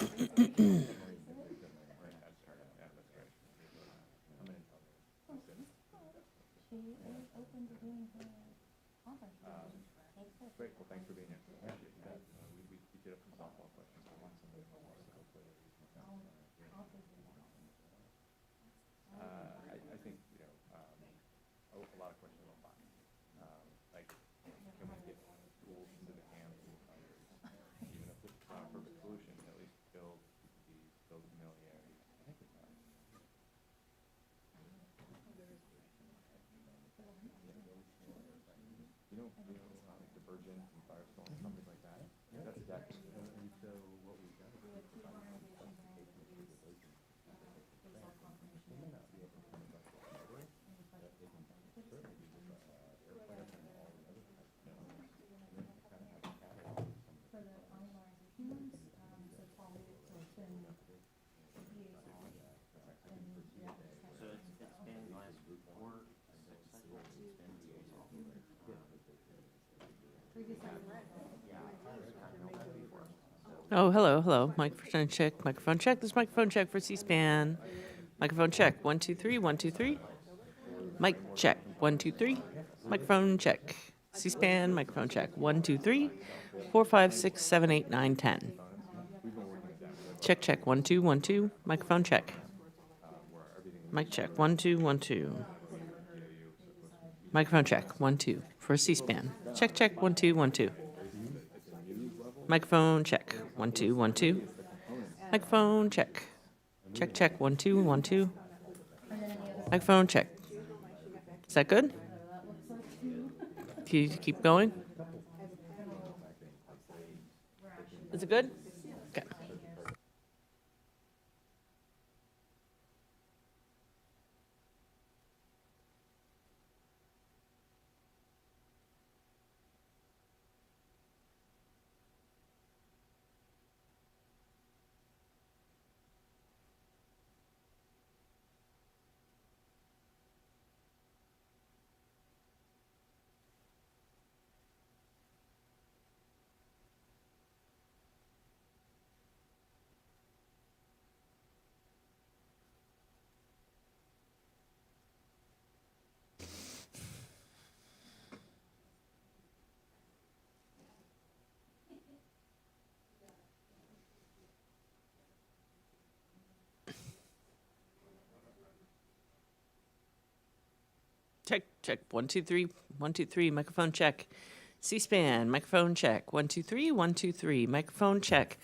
Great. Well, thanks for being here. Appreciate that. We did have some softball questions for once, and so hopefully I think a lot of questions about fine. Like, can we get tools into the hands of others, even if it's not a perfect solution, at least build familiarity. I think it's not. Like the Virgin and Firestone, something like that. Yeah. That's exactly. And so what we've done is we've provided some specifications for the Virgin. They may not be able to come back to the hardware, but they can certainly do with airplanes and all the other types of things. And then kind of have a catalog of some of the For the unmanned humans, so probably to spend CPAs on. So it's been last 4 cycles, it's been VAs off. Oh, hello, hello. Microphone check, microphone check. This is microphone check for C-SPAN. Microphone check. 1, 2, 3, 1, 2, 3. Mic check. 1, 2, 3. Microphone check. C-SPAN, microphone check. 1, 2, 3, 4, 5, 6, 7, 8, 9, 10. Check, check. 1, 2, 1, 2. Microphone check. Mic check. 1, 2, 1, 2. Microphone check. 1, 2. For C-SPAN. Check, check. 1, 2, 1, 2. Microphone check. 1, 2, 1, 2. Microphone check. Check, check. 1, 2, 1, 2. Microphone check. Is that good? Can you keep going? Is it good? Okay. Check, check. 1, 2, 3. 1, 2, 3. Microphone check. C-SPAN. Microphone check. 1, 2, 3. 1, 2, 3. Microphone check.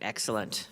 Excellent.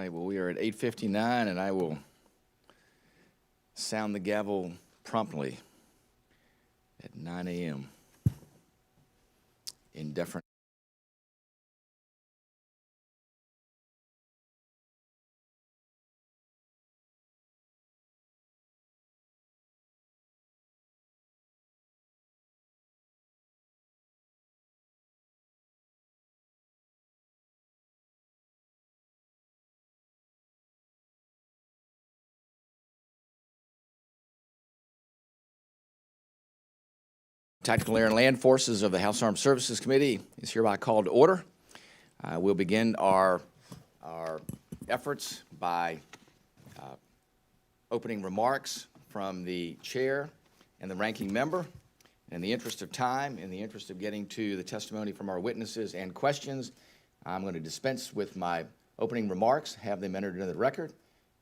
right, well, we are at 8:59, and I will sound the gavel promptly at 9 a.m. in deference. Tactical Air and Land Forces of the House Armed Services Committee is hereby called to order. We'll begin our efforts by opening remarks from the chair and the ranking member. In the interest of time, in the interest of getting to the testimony from our witnesses and questions, I'm going to dispense with my opening remarks, have them entered into the record.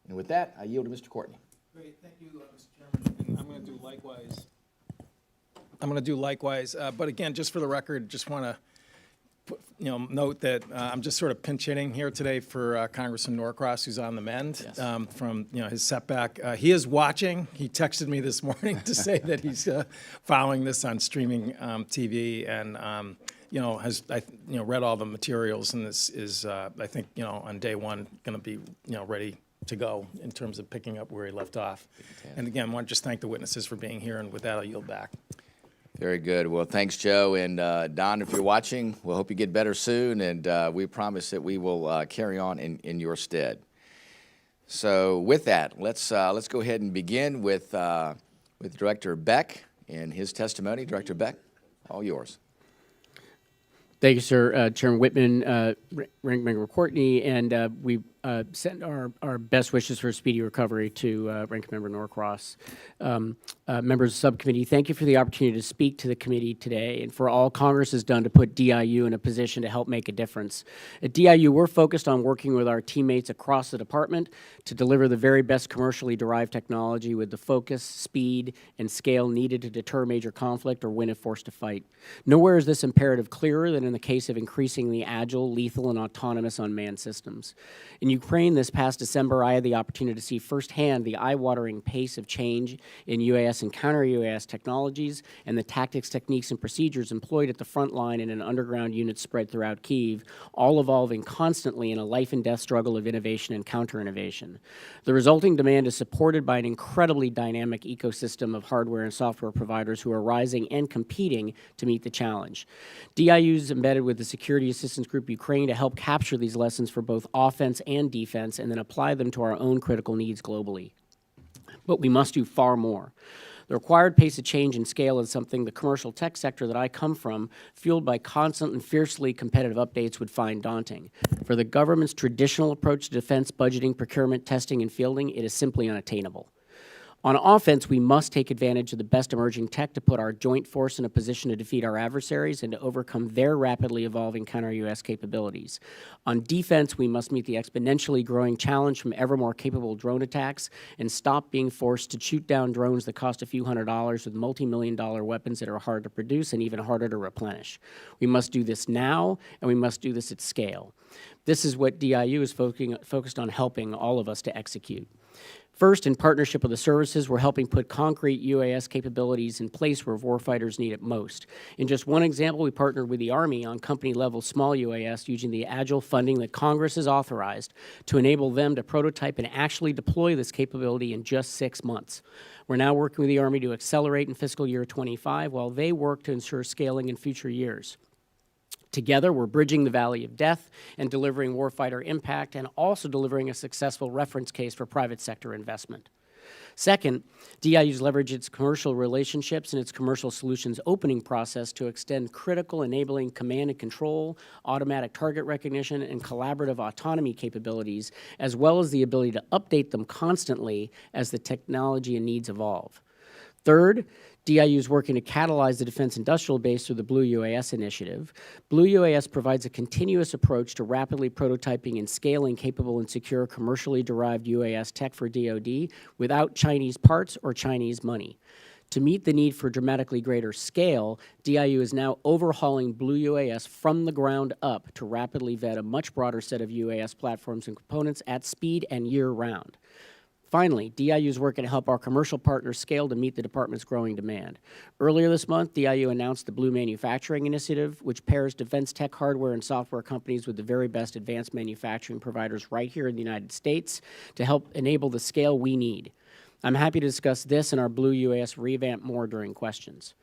And with that, I yield to Mr. Courtney. Great, thank you, Mr. Chairman. And I'm going to do likewise. But again, just for the record, just want to note that I'm just sort of pinch hitting here today for Congressman Norcross, who's on the mend. Yes. From his setback. He is watching. He texted me this morning to say that he's following this on streaming TV, and has read all the materials, and this is I think on day one going to be ready to go in terms of picking up where he left off. And again, I want to just thank the witnesses for being here, and with that, I'll yield back. Very good. Well, thanks, Joe. And Don, if you're watching, we'll hope you get better soon, and we promise that we will carry on in your stead. So with that, let's go ahead and begin with Director Beck and his testimony. Director Beck, all yours. Thank you, sir. Chairman Whitman, Ranking Member Courtney, and we send our best wishes for a speedy recovery to Ranking Member Norcross. Members of the subcommittee, thank you for the opportunity to speak to the committee today and for all Congress has done to put DIU in a position to help make a difference. At DIU, we're focused on working with our teammates across the department to deliver the very best commercially derived technology with the focus, speed, and scale needed to deter major conflict or win if forced to fight. Nowhere is this imperative clearer than in the case of increasingly agile, lethal, and autonomous unmanned systems. In Ukraine this past December, I had the opportunity to see firsthand the eye-watering pace of change in UAS and counter-UAS technologies and the tactics, techniques, and procedures employed at the front line and in underground units spread throughout Kyiv, all evolving constantly in a life-and-death struggle of innovation and counter-innovation. The resulting demand is supported by an incredibly dynamic ecosystem of hardware and software providers who are rising and competing to meet the challenge. DIU is embedded with the Security Assistance Group Ukraine to help capture these lessons for both offense and defense and then apply them to our own critical needs globally. But we must do far more. The required pace of change and scale is something the commercial tech sector that I come from, fueled by constant and fiercely competitive updates, would find daunting. For the government's traditional approach to defense budgeting, procurement, testing, and fielding, it is simply unattainable. On offense, we must take advantage of the best emerging tech to put our joint force in a position to defeat our adversaries and to overcome their rapidly evolving counter-UAS capabilities. On defense, we must meet the exponentially growing challenge from ever more capable drone attacks and stop being forced to shoot down drones that cost a few $100s with multi-million-dollar weapons that are hard to produce and even harder to replenish. We must do this now, and we must do this at scale. This is what DIU is focused on helping all of us to execute. First, in partnership with the services, we're helping put concrete UAS capabilities in place where warfighters need it most. In just one example, we partnered with the Army on company-level small UAS using the agile funding that Congress has authorized to enable them to prototype and actually deploy this capability in just 6 months. We're now working with the Army to accelerate in fiscal year 25 while they work to ensure scaling in future years. Together, we're bridging the valley of death and delivering warfighter impact and also delivering a successful reference case for private sector investment. Second, DIU's leveraged its commercial relationships and its commercial solutions opening process to extend critical enabling command and control, automatic target recognition, and collaborative autonomy capabilities, as well as the ability to update them constantly as the technology and needs evolve. Third, DIU is working to catalyze the defense industrial base through the Blue UAS initiative. Blue UAS provides a continuous approach to rapidly prototyping and scaling capable and secure commercially derived UAS tech for DoD without Chinese parts or Chinese money. To meet the need for dramatically greater scale, DIU is now overhauling Blue UAS from the ground up to rapidly vet a much broader set of UAS platforms and components at speed and year-round. Finally, DIU is working to help our commercial partners scale to meet the department's growing demand. Earlier this month, DIU announced the Blue Manufacturing Initiative, which pairs defense tech hardware and software companies with the very best advanced manufacturing providers right here in the United States to help enable the scale we need. I'm happy to discuss this and our Blue UAS revamp more during questions.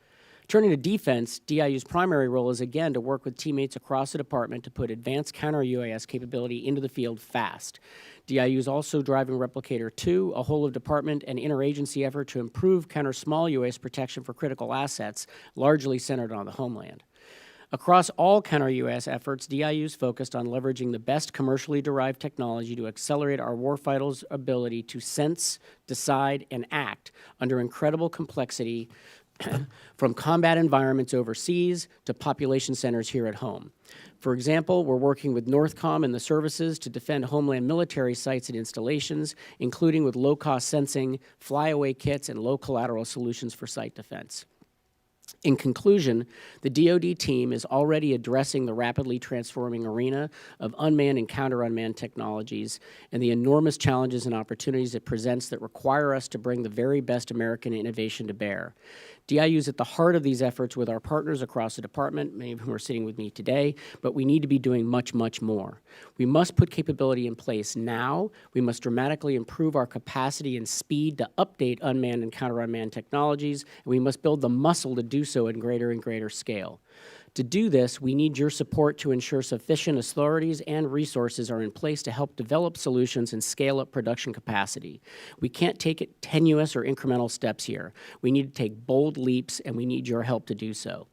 Turning to defense, DIU's primary role is again to work with teammates across the department to put advanced counter-UAS capability into the field fast. DIU is also driving Replicator 2, a whole-of-department and interagency effort to improve counter-small UAS protection for critical assets, largely centered on the homeland. Across all counter-UAS efforts, DIU is focused on leveraging the best commercially derived technology to accelerate our warfighters' ability to sense, decide, and act under incredible complexity from combat environments overseas to population centers here at home. For example, we're working with Northcom and the services to defend homeland military sites and installations, including with low-cost sensing, flyaway kits, and low-collateral solutions for site defense. In conclusion, the DoD team is already addressing the rapidly transforming arena of unmanned and counter-unmanned technologies and the enormous challenges and opportunities it presents that require us to bring the very best American innovation to bear. DIU is at the heart of these efforts with our partners across the department, many of whom are sitting with me today, but we need to be doing much, much more. We must put capability in place now. We must dramatically improve our capacity and speed to update unmanned and counter-unmanned technologies, and we must build the muscle to do so in greater and greater scale. To do this, we need your support to ensure sufficient authorities and resources are in place to help develop solutions and scale up production capacity. We can't take it tenuous or incremental steps here. We need to take bold leaps, and we need your help to do so.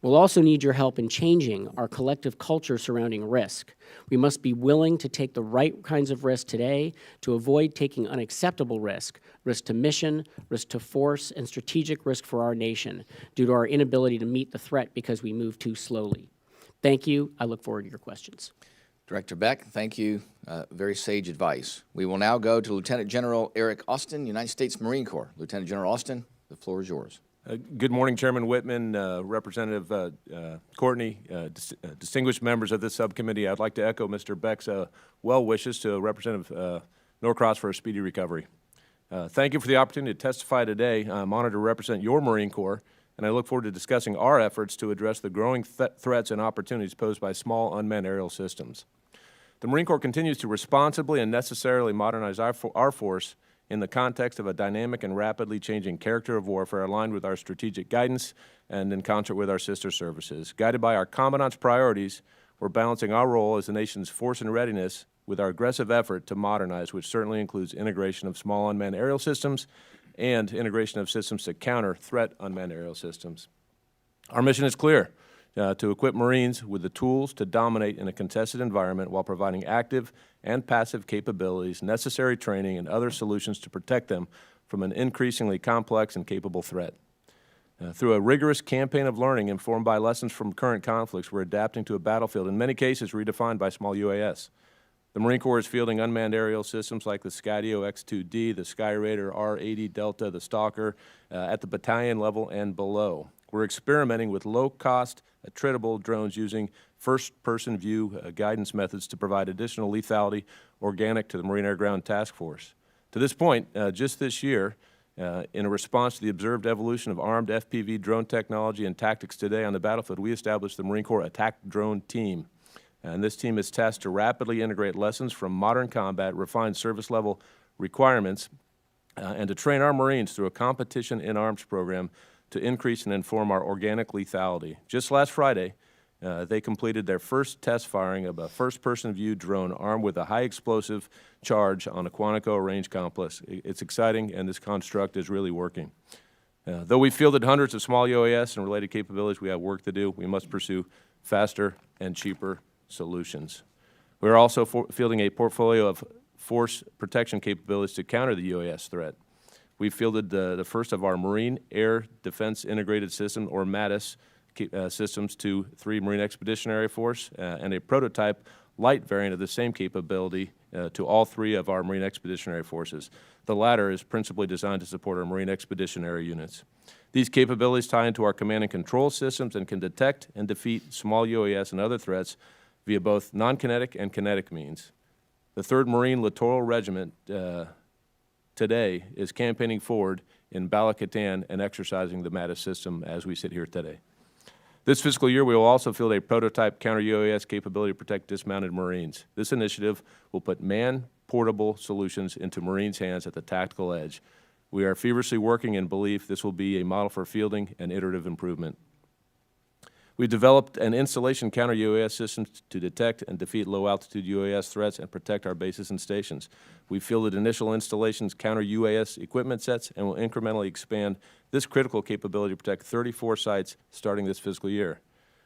We'll also need your help in changing our collective culture surrounding risk. We must be willing to take the right kinds of risk today to avoid taking unacceptable risk to mission, risk to force, and strategic risk for our nation due to our inability to meet the threat because we move too slowly. Thank you. I look forward to your questions. Director Beck, thank you. Very sage advice. We will now go to Lieutenant General Eric Austin, United States Marine Corps. Lieutenant General Austin, the floor is yours. Good morning, Chairman Whitman, Representative Courtney, distinguished members of this subcommittee. I'd like to echo Mr. Beck's well wishes to Representative Norcross for a speedy recovery. Thank you for the opportunity to testify today. I'm honored to represent your Marine Corps, and I look forward to discussing our efforts to address the growing threats and opportunities posed by small unmanned aerial systems. The Marine Corps continues to responsibly and necessarily modernize our force in the context of a dynamic and rapidly changing character of warfare aligned with our strategic guidance and in concert with our sister services. Guided by our Commandant's priorities, we're balancing our role as the nation's force and readiness with our aggressive effort to modernize, which certainly includes integration of small unmanned aerial systems and integration of systems to counter threat unmanned aerial systems. Our mission is clear, to equip Marines with the tools to dominate in a contested environment while providing active and passive capabilities, necessary training, and other solutions to protect them from an increasingly complex and capable threat. Through a rigorous campaign of learning informed by lessons from current conflicts, we're adapting to a battlefield, in many cases redefined by small UAS. The Marine Corps is fielding unmanned aerial systems like the Skydio X-2D, the Skyraider R-80 Delta, the Stalker, at the battalion level and below. We're experimenting with low-cost, attritable drones using first-person view guidance methods to provide additional lethality organic to the Marine Air Ground Task Force. To this point, just this year, in a response to the observed evolution of armed FPV drone technology and tactics today on the battlefield, we established the Marine Corps Attack Drone Team. And this team is tasked to rapidly integrate lessons from modern combat, refine service-level requirements, and to train our Marines through a competition in arms program to increase and inform our organic lethality. Just last Friday, they completed their first test firing of a first-person view drone armed with a high-explosive charge on a Quantico range complex. It's exciting, and this construct is really working. Though we fielded hundreds of small UAS and related capabilities, we have work to do. We must pursue faster and cheaper solutions. We're also fielding a portfolio of force protection capabilities to counter the UAS threat. We fielded the first of our Marine Air Defense Integrated System, or MADIS, systems to 3 Marine Expeditionary Force and a prototype light variant of the same capability to all three of our Marine Expeditionary Forces. The latter is principally designed to support our Marine Expeditionary units. These capabilities tie into our command and control systems and can detect and defeat small UAS and other threats via both non-kinetic and kinetic means. The 3rd Marine Littoral Regiment today is campaigning forward in Bala-Katan and exercising the MATIS system as we sit here today. This fiscal year, we will also field a prototype counter-UAS capability to protect dismounted Marines. This initiative will put man-portable solutions into Marines' hands at the tactical edge. We are feverishly working and believe this will be a model for fielding and iterative improvement. We developed an installation counter-UAS system to detect and defeat low-altitude UAS threats and protect our bases and stations. We fielded initial installations counter-UAS equipment sets and will incrementally expand this critical capability to protect 34 sites starting this fiscal year.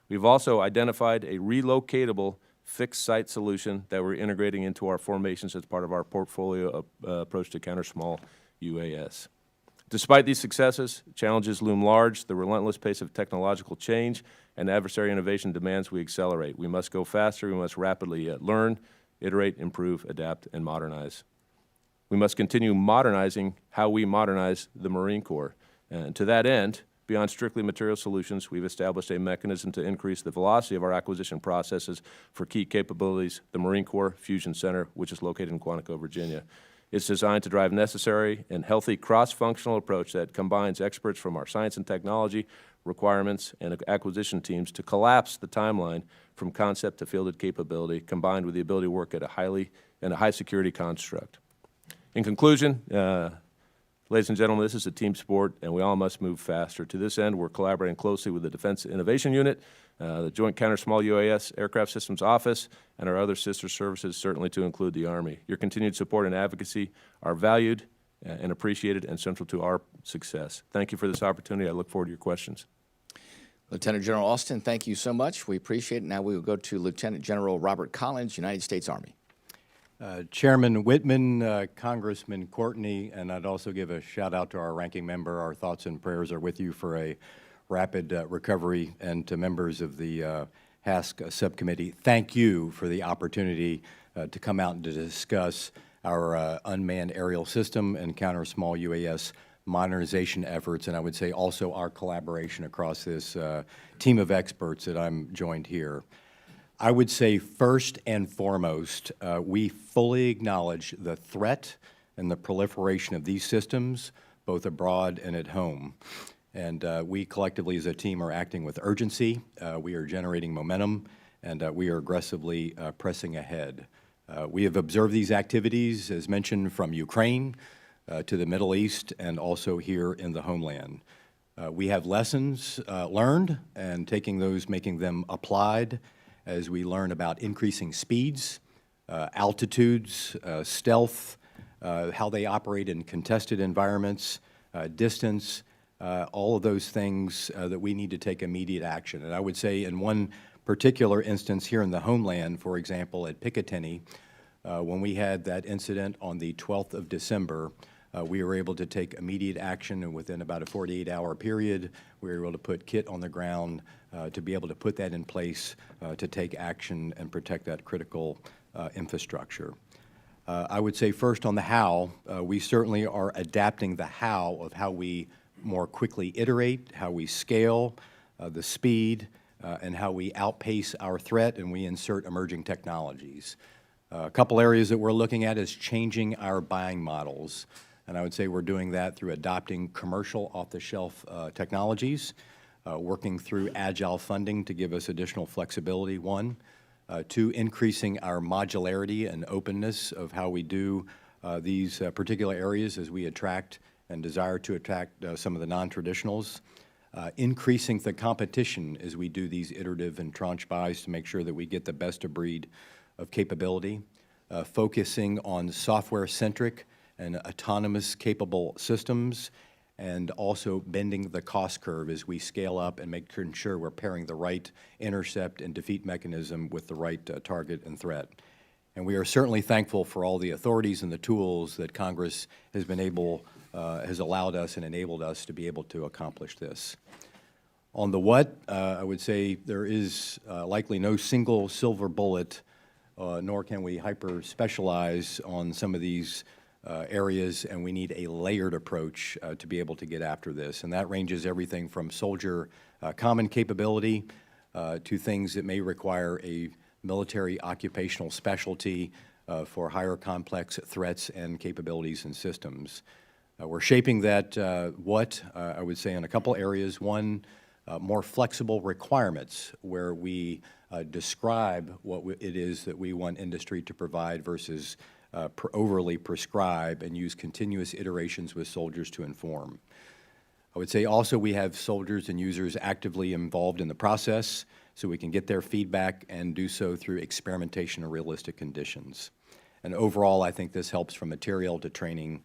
We've also identified a relocatable fixed site solution that we're integrating into our formations as part of our portfolio approach to counter small UAS. Despite these successes, challenges loom large. The relentless pace of technological change and adversary innovation demands we accelerate. We must go faster. We must rapidly learn, iterate, improve, adapt, and modernize. We must continue modernizing how we modernize the Marine Corps. And to that end, beyond strictly material solutions, we've established a mechanism to increase the velocity of our acquisition processes for key capabilities, the Marine Corps Fusion Center, which is located in Quantico, Virginia. It's designed to drive necessary and healthy cross-functional approach that combines experts from our science and technology, requirements, and acquisition teams to collapse the timeline from concept to fielded capability, combined with the ability to work at a high security construct. In conclusion, ladies and gentlemen, this is a team sport, and we all must move faster. To this end, we're collaborating closely with the Defense Innovation Unit, the Joint Counter Small UAS Aircraft Systems Office, and our other sister services, certainly to include the Army. Your continued support and advocacy are valued and appreciated and central to our success. Thank you for this opportunity. I look forward to your questions. Lieutenant General Austin, thank you so much. We appreciate it. Now we will go to Lieutenant General Robert Collins, United States Army. Chairman Whitman, Congressman Courtney, and I'd also give a shout out to our ranking member. Our thoughts and prayers are with you for a rapid recovery, and to members of the HASC subcommittee, thank you for the opportunity to come out and to discuss our unmanned aerial system and counter small UAS modernization efforts, and I would say also our collaboration across this team of experts that I'm joined here. I would say first and foremost, we fully acknowledge the threat and the proliferation of these systems, both abroad and at home. And we collectively as a team are acting with urgency. We are generating momentum, and we are aggressively pressing ahead. We have observed these activities, as mentioned, from Ukraine to the Middle East and also here in the homeland. We have lessons learned and taking those, making them applied as we learn about increasing speeds, altitudes, stealth, how they operate in contested environments, distance, all of those things that we need to take immediate action. And I would say in one particular instance here in the homeland, for example, at Picatinny, when we had that incident on the 12th of December, we were able to take immediate action, and within about a 48-hour period, we were able to put kit on the ground to be able to put that in place to take action and protect that critical infrastructure. I would say first on the how, we certainly are adapting the how of how we more quickly iterate, how we scale, the speed, and how we outpace our threat and we insert emerging technologies. A couple areas that we're looking at is changing our buying models. And I would say we're doing that through adopting commercial off-the-shelf technologies, working through agile funding to give us additional flexibility, one. Two, increasing our modularity and openness of how we do these particular areas as we attract and desire to attract some of the non-traditionals. Increasing the competition as we do these iterative and tranche buys to make sure that we get the best of breed of capability. Focusing on software-centric and autonomous capable systems, and also bending the cost curve as we scale up and making sure we're pairing the right intercept and defeat mechanism with the right target and threat. And we are certainly thankful for all the authorities and the tools that Congress has been able, has allowed us and enabled us to be able to accomplish this. On the what, I would say there is likely no single silver bullet nor can we hyper-specialize on some of these areas, and we need a layered approach to be able to get after this. And that ranges everything from soldier common capability to things that may require a military occupational specialty for higher complex threats and capabilities and systems. We're shaping that, I would say, in a couple areas. One, more flexible requirements where we describe what it is that we want industry to provide versus overly prescribe and use continuous iterations with soldiers to inform. I would say also we have soldiers and users actively involved in the process so we can get their feedback and do so through experimentation in realistic conditions. And overall, I think this helps from material to training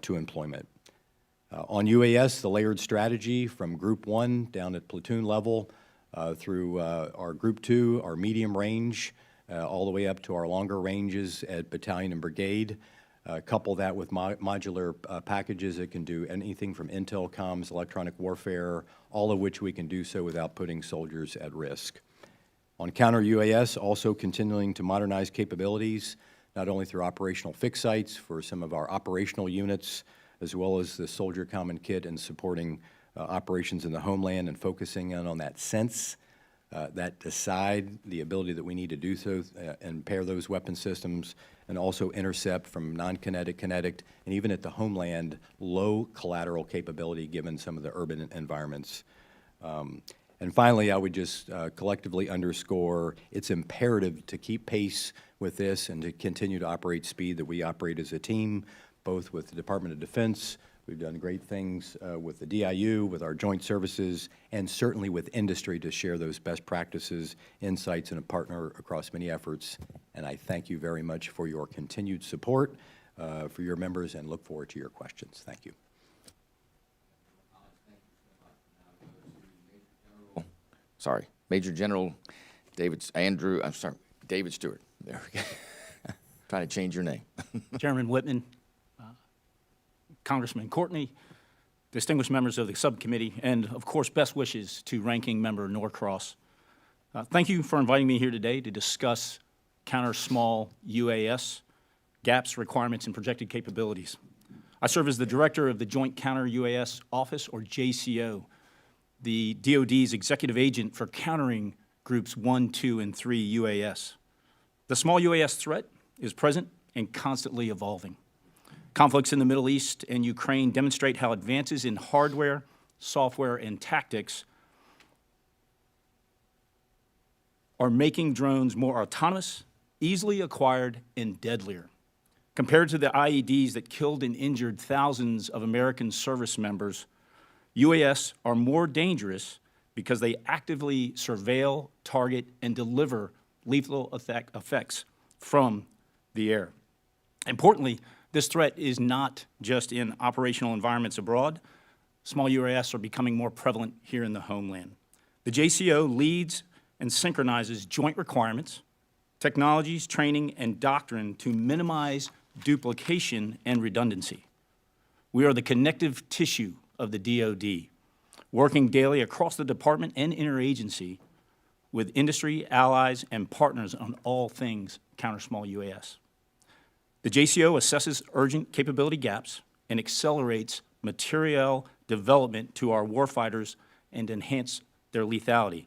to employment. On UAS, the layered strategy from Group 1 down at platoon level through our Group 2, our medium range, all the way up to our longer ranges at battalion and brigade. Couple that with modular packages that can do anything from intel, comms, electronic warfare, all of which we can do so without putting soldiers at risk. On counter UAS, also continuing to modernize capabilities, not only through operational fixed sites for some of our operational units, as well as the soldier common kit and supporting operations in the homeland and focusing in on that sense, that decide the ability that we need to do so and pair those weapon systems, and also intercept from non-kinetic, kinetic, and even at the homeland, low collateral capability given some of the urban environments. And finally, I would just collectively underscore it's imperative to keep pace with this and to continue to operate speed that we operate as a team, both with the Department of Defense. We've done great things with the DIU, with our joint services, and certainly with industry to share those best practices, insights, and a partner across many efforts. And I thank you very much for your continued support for your members and look forward to your questions. Thank you. Sorry, Major General David Stewart. There we go. Trying to change your name. Chairman Whitman, Congressman Courtney, distinguished members of the subcommittee, and of course, best wishes to Ranking Member Norcross. Thank you for inviting me here today to discuss counter small UAS, gaps, requirements, and projected capabilities. I serve as the director of the Joint Counter UAS Office, or JCO, the DoD's executive agent for countering groups 1, 2, and 3 UAS. The small UAS threat is present and constantly evolving. Conflicts in the Middle East and Ukraine demonstrate how advances in hardware, software, and tactics are making drones more autonomous, easily acquired, and deadlier. Compared to the IEDs that killed and injured thousands of American service members, UAS are more dangerous because they actively surveil, target, and deliver lethal effects from the air. Importantly, this threat is not just in operational environments abroad. Small UAS are becoming more prevalent here in the homeland. The JCO leads and synchronizes joint requirements, technologies, training, and doctrine to minimize duplication and redundancy. We are the connective tissue of the DoD, working daily across the department and interagency with industry, allies, and partners on all things counter small UAS. The JCO assesses urgent capability gaps and accelerates materiel development to our warfighters and enhance their lethality,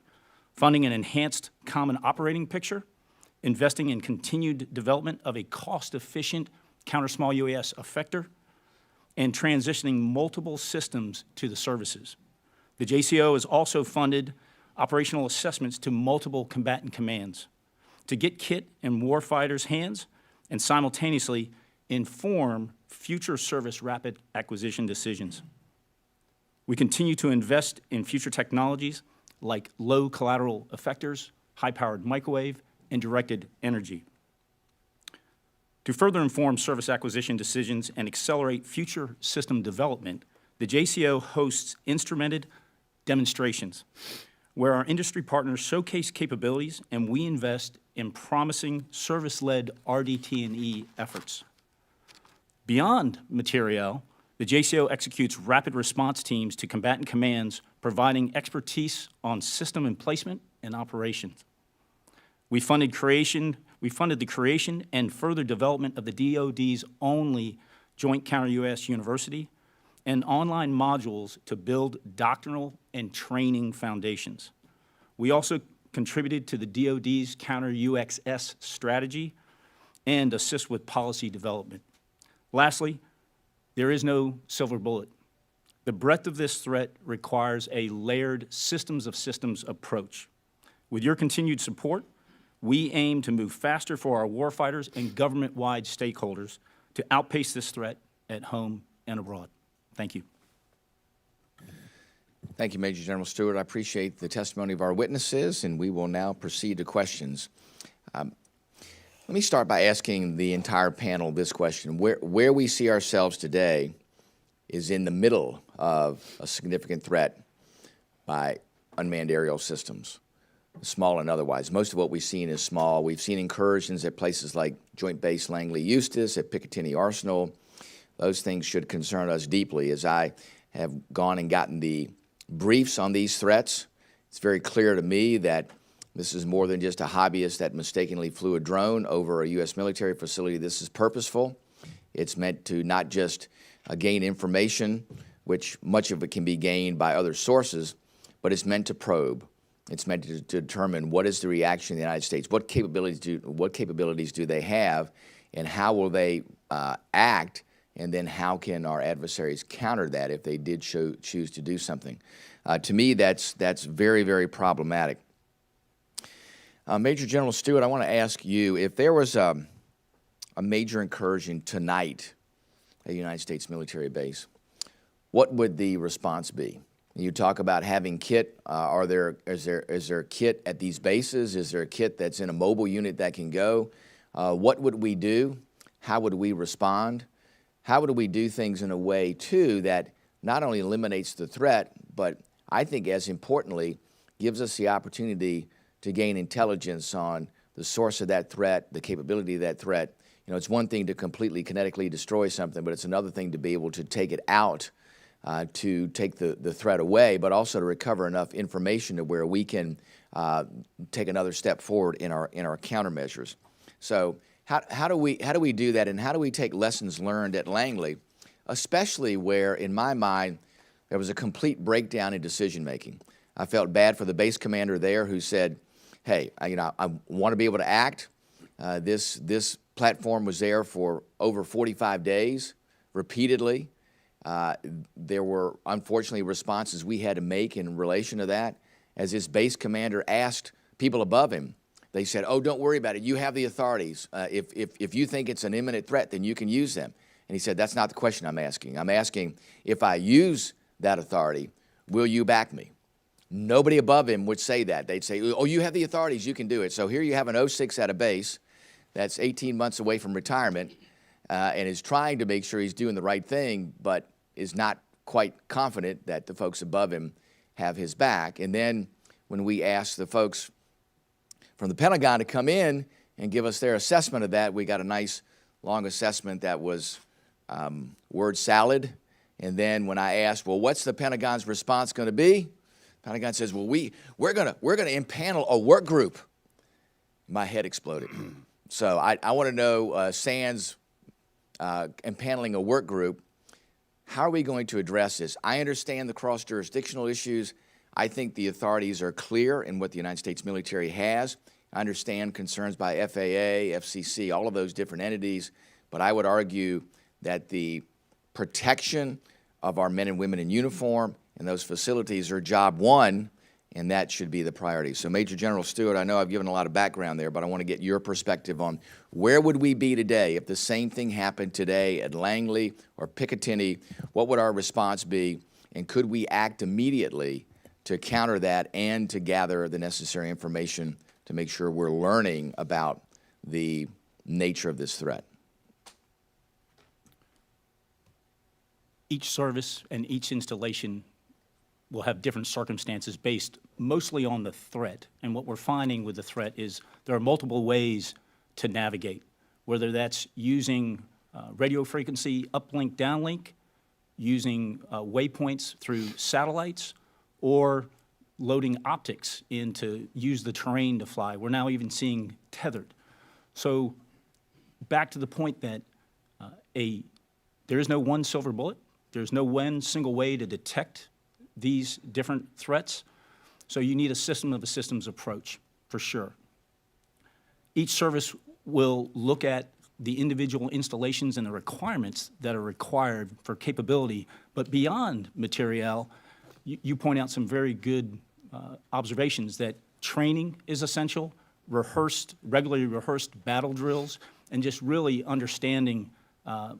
funding an enhanced common operating picture, investing in continued development of a cost-efficient counter small UAS effector, and transitioning multiple systems to the services. The JCO has also funded operational assessments to multiple combatant commands to get kit in warfighters' hands and simultaneously inform future service rapid acquisition decisions. We continue to invest in future technologies like low collateral effectors, high-powered microwave, and directed energy. To further inform service acquisition decisions and accelerate future system development, the JCO hosts instrumented demonstrations where our industry partners showcase capabilities and we invest in promising service-led RDT&E efforts. Beyond materiel, the JCO executes rapid response teams to combatant commands, providing expertise on system emplacement and operations. We funded creation We funded the creation and further development of the DoD's only Joint Counter-UAS University and online modules to build doctrinal and training foundations. We also contributed to the DoD's Counter-UXS strategy and assist with policy development. Lastly, there is no silver bullet. The breadth of this threat requires a layered systems of systems approach. With your continued support, we aim to move faster for our warfighters and government-wide stakeholders to outpace this threat at home and abroad. Thank you. Thank you, Major General Stewart. I appreciate the testimony of our witnesses, and we will now proceed to questions. Let me start by asking the entire panel this question. Where we see ourselves today is in the middle of a significant threat by unmanned aerial systems, small and otherwise. Most of what we've seen is small. We've seen incursions at places like Joint Base Langley-Eustis, at Picatinny Arsenal. Those things should concern us deeply. As I have gone and gotten the briefs on these threats, it's very clear to me that this is more than just a hobbyist that mistakenly flew a drone over a U.S. military facility. This is purposeful. It's meant to not just gain information, which much of it can be gained by other sources, but it's meant to probe. It's meant to determine what is the reaction of the United States, what capabilities do they have, and how will they act, and then how can our adversaries counter that if they did choose to do something. To me, that's very, very problematic. Major General Stewart, I want to ask you, if there was a major incursion tonight at a United States military base, what would the response be? You talk about having kit. Is there kit at these bases? Is there a kit that's in a mobile unit that can go? What would we do? How would we respond? How would we do things in a way, too, that not only eliminates the threat, but I think as importantly, gives us the opportunity to gain intelligence on the source of that threat, the capability of that threat. You know, it's one thing to completely kinetically destroy something, but it's another thing to be able to take it out, to take the threat away, but also to recover enough information to where we can take another step forward in our countermeasures. So how do we do that, and how do we take lessons learned at Langley, especially where, in my mind, there was a complete breakdown in decision making. I felt bad for the base commander there who said, hey, I want to be able to act. This platform was there for over 45 days, repeatedly. There were, unfortunately, responses we had to make in relation to that. As his base commander asked people above him, they said, oh, don't worry about it. You have the authorities. If you think it's an imminent threat, then you can use them. And he said, that's not the question I'm asking. I'm asking, if I use that authority, will you back me? Nobody above him would say that. They'd say, oh, you have the authorities, you can do it. So here you have an 06 at a base that's 18 months away from retirement and is trying to make sure he's doing the right thing, but is not quite confident that the folks above him have his back. And then when we asked the folks from the Pentagon to come in and give us their assessment of that, we got a nice long assessment that was word salad. And then when I asked, well, what's the Pentagon's response going to be? Pentagon says, well, we're gonna impanel a work group. My head exploded. So I want to know, sans impaneling a work group, how are we going to address this? I understand the cross-jurisdictional issues. I think the authorities are clear in what the United States military has. I understand concerns by FAA, FCC, all of those different entities, but I would argue that the protection of our men and women in uniform and those facilities are job one, and that should be the priority. So Major General Stewart, I know I've given a lot of background there, but I want to get your perspective on where would we be today if the same thing happened today at Langley or Picatinny? What would our response be, and could we act immediately to counter that and to gather the necessary information to make sure we're learning about the nature of this threat? Each service and each installation will have different circumstances based mostly on the threat. And what we're finding with the threat is there are multiple ways to navigate, whether that's using radio frequency uplink, downlink, using waypoints through satellites, or loading optics in to use the terrain to fly. We're now even seeing tethered. So back to the point that there is no one silver bullet. There's no one single way to detect these different threats. So you need a system of a systems approach, for sure. Each service will look at the individual installations and the requirements that are required for capability. But beyond materiel, you point out some very good observations that training is essential, regularly rehearsed battle drills, and just really understanding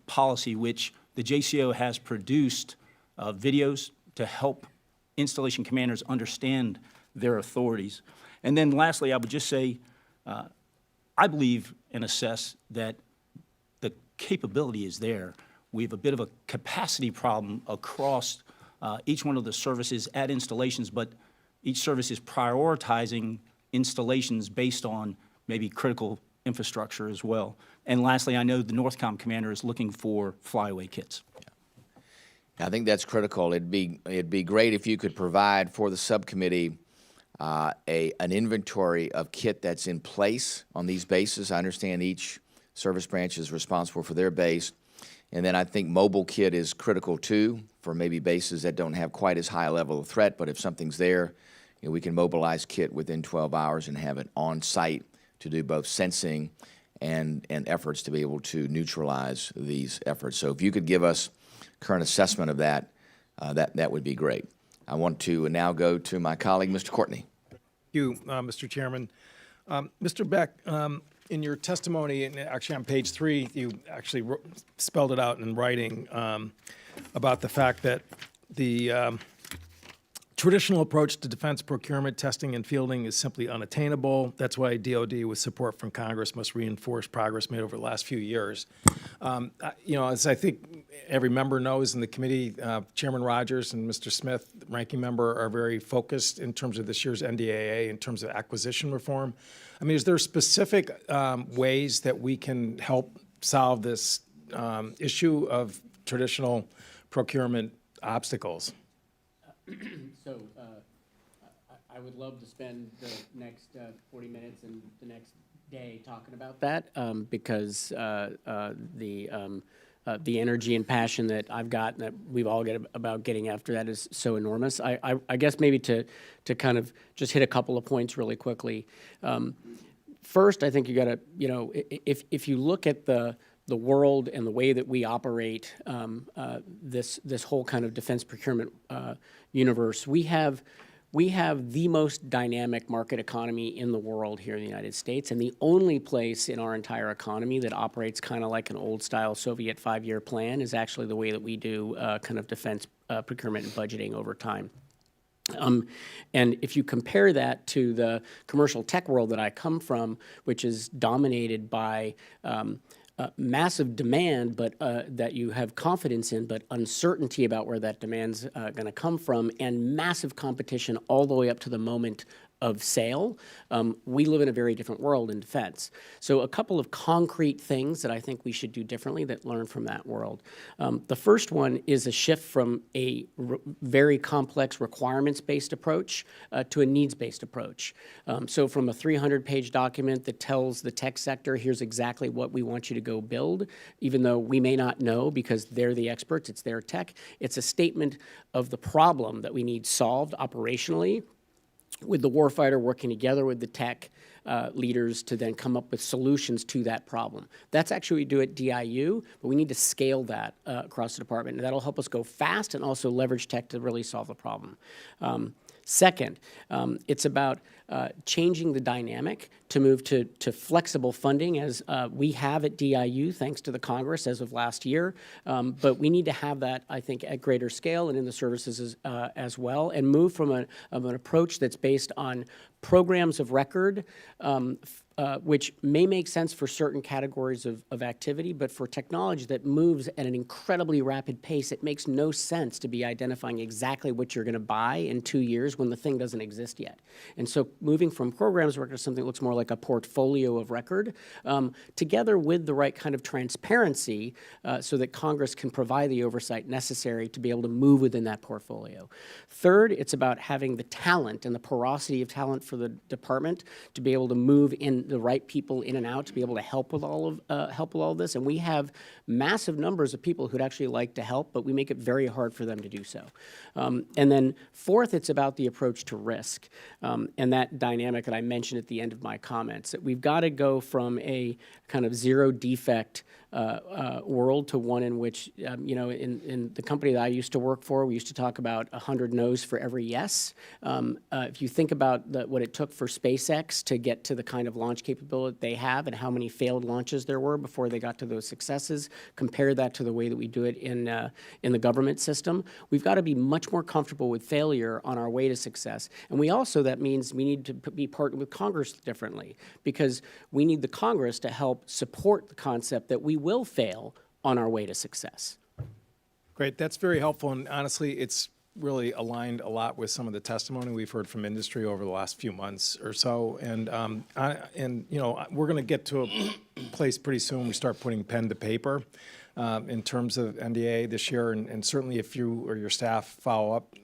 policy, which the JCO has produced videos to help installation commanders understand their authorities. And then lastly, I would just say, I believe and assess that the capability is there. We have a bit of a capacity problem across each one of the services at installations, but each service is prioritizing installations based on maybe critical infrastructure as well. And lastly, I know the Northcom commander is looking for flyaway kits. I think that's critical. It'd be great if you could provide for the subcommittee an inventory of kit that's in place on these bases. I understand each service branch is responsible for their base. And then I think mobile kit is critical too for maybe bases that don't have quite as high a level of threat, but if something's there, we can mobilize kit within 12 hours and have it on site to do both sensing and efforts to be able to neutralize these efforts. So if you could give us current assessment of that, that would be great. I want to now go to my colleague, Mr. Courtney. Thank you, Mr. Chairman. Mr. Beck, in your testimony, and actually on page 3, you actually spelled it out in writing about the fact that the traditional approach to defense procurement, testing, and fielding is simply unattainable. That's why DOD, with support from Congress, must reinforce progress made over the last few years. As I think every member knows in the committee, Chairman Rogers and Mr. Smith, ranking member, are very focused in terms of this year's NDAA in terms of acquisition reform. I mean, is there specific ways that we can help solve this issue of traditional procurement obstacles? So I would love to spend the next 40 minutes and the next day talking about that because the energy and passion that I've got and that we've all got about getting after that is so enormous. I guess maybe to kind of just hit a couple of points really quickly. First, I think you got to, if you look at the world and the way that we operate this whole kind of defense procurement universe, we have the most dynamic market economy in the world here in the United States, and the only place in our entire economy that operates kind of like an old-style Soviet 5-year plan is actually the way that we do kind of defense procurement and budgeting over time. And if you compare that to the commercial tech world that I come from, which is dominated by massive demand, but that you have confidence in, but uncertainty about where that demand's going to come from, and massive competition all the way up to the moment of sale, we live in a very different world in defense. So a couple of concrete things that I think we should do differently that learn from that world. The first one is a shift from a very complex requirements-based approach to a needs-based approach. So from a 300-page document that tells the tech sector, here's exactly what we want you to go build, even though we may not know because they're the experts, it's their tech. It's a statement of the problem that we need solved operationally, with the warfighter working together with the tech leaders to then come up with solutions to that problem. That's actually what we do at DIU, but we need to scale that across the department. And that'll help us go fast and also leverage tech to really solve the problem. Second, it's about changing the dynamic to move to flexible funding as we have at DIU, thanks to the Congress as of last year. But we need to have that, I think, at greater scale and in the services as well, and move from an approach that's based on programs of record, which may make sense for certain categories of activity, but for technology that moves at an incredibly rapid pace, it makes no sense to be identifying exactly what you're going to buy in 2 years when the thing doesn't exist yet. And so moving from programs of record to something that looks more like a portfolio of record, together with the right kind of transparency so that Congress can provide the oversight necessary to be able to move within that portfolio. Third, it's about having the talent and the porosity of talent for the department to be able to move in the right people in and out to be able to help with all of this. And we have massive numbers of people who'd actually like to help, but we make it very hard for them to do so. And then fourth, it's about the approach to risk, and that dynamic that I mentioned at the end of my comments, that we've got to go from a kind of zero defect world to one in which, in the company that I used to work for, we used to talk about 100 no's for every yes. If you think about what it took for SpaceX to get to the kind of launch capability they have and how many failed launches there were before they got to those successes, compare that to the way that we do it in the government system, we've got to be much more comfortable with failure on our way to success. And that means we need to be partnered with Congress differently, because we need the Congress to help support the concept that we will fail on our way to success. Great, that's very helpful, and honestly, it's really aligned a lot with some of the testimony we've heard from industry over the last few months or so. And we're going to get to a place pretty soon we start putting pen to paper in terms of NDA this year, and certainly if you or your staff follow up,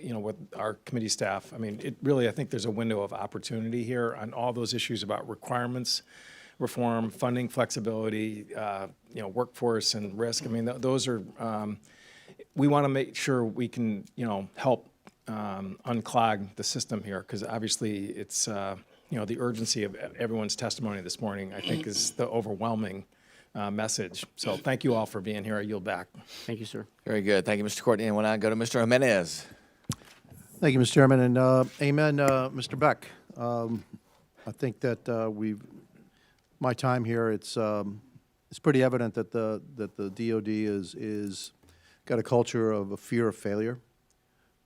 with our committee staff. I mean, I think there's a window of opportunity here on all those issues about requirements, reform, funding, flexibility, workforce and risk. I mean, those are. We want to make sure we can, help unclog the system here, because obviously it's, the urgency of everyone's testimony this morning, I think, is the overwhelming message. So thank you all for being here. I yield back. Thank you, sir. Very good. Thank you, Mr. Courtney. And when I go to Mr. Jimenez. Thank you, Mr. Chairman, and amen, Mr. Beck. I think that my time here, it's pretty evident that the DoD is got a culture of a fear of failure,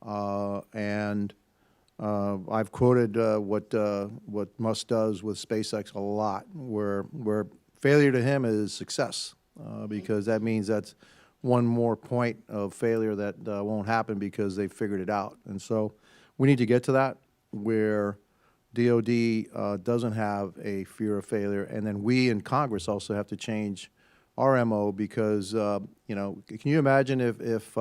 and I've quoted what Musk does with SpaceX a lot, where failure to him is success, because that means that's one more point of failure that won't happen because they figured it out. And so we need to get to that where DoD doesn't have a fear of failure, and then we in Congress also have to change our MO, because can you imagine if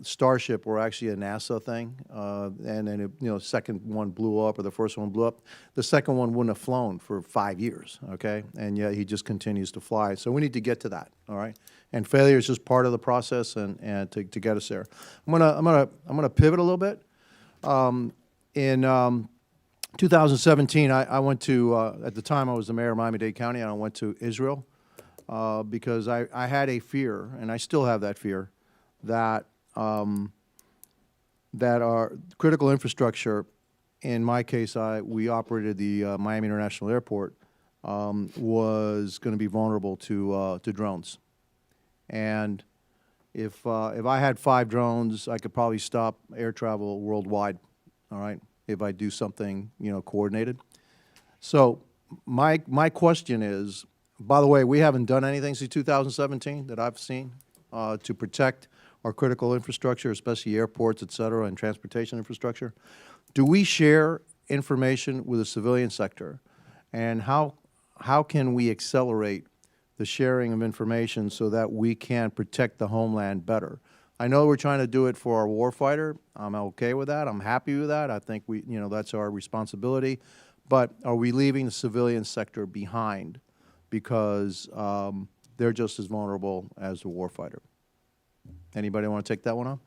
Starship were actually a NASA thing, and then the second one blew up or the first one blew up, the second one wouldn't have flown for 5 years, okay? And yet he just continues to fly. So we need to get to that, all right? And failure is just part of the process, and to get us there. I'm gonna pivot a little bit. In 2017, I went to, at the time I was the mayor of Miami-Dade County, and I went to Israel because I had a fear, and I still have that fear, that our critical infrastructure, in my case, we operated the Miami International Airport, was going to be vulnerable to drones. And if I had 5 drones, I could probably stop air travel worldwide, all right, if I do something, coordinated. So my question is, by the way, we haven't done anything since 2017 that I've seen to protect our critical infrastructure, especially airports, et cetera, and transportation infrastructure. Do we share information with the civilian sector? And how can we accelerate the sharing of information so that we can protect the homeland better? I know we're trying to do it for our warfighter. I'm okay with that. I'm happy with that. I think that's our responsibility. But are we leaving the civilian sector behind because they're just as vulnerable as the warfighter? Anybody want to take that one on?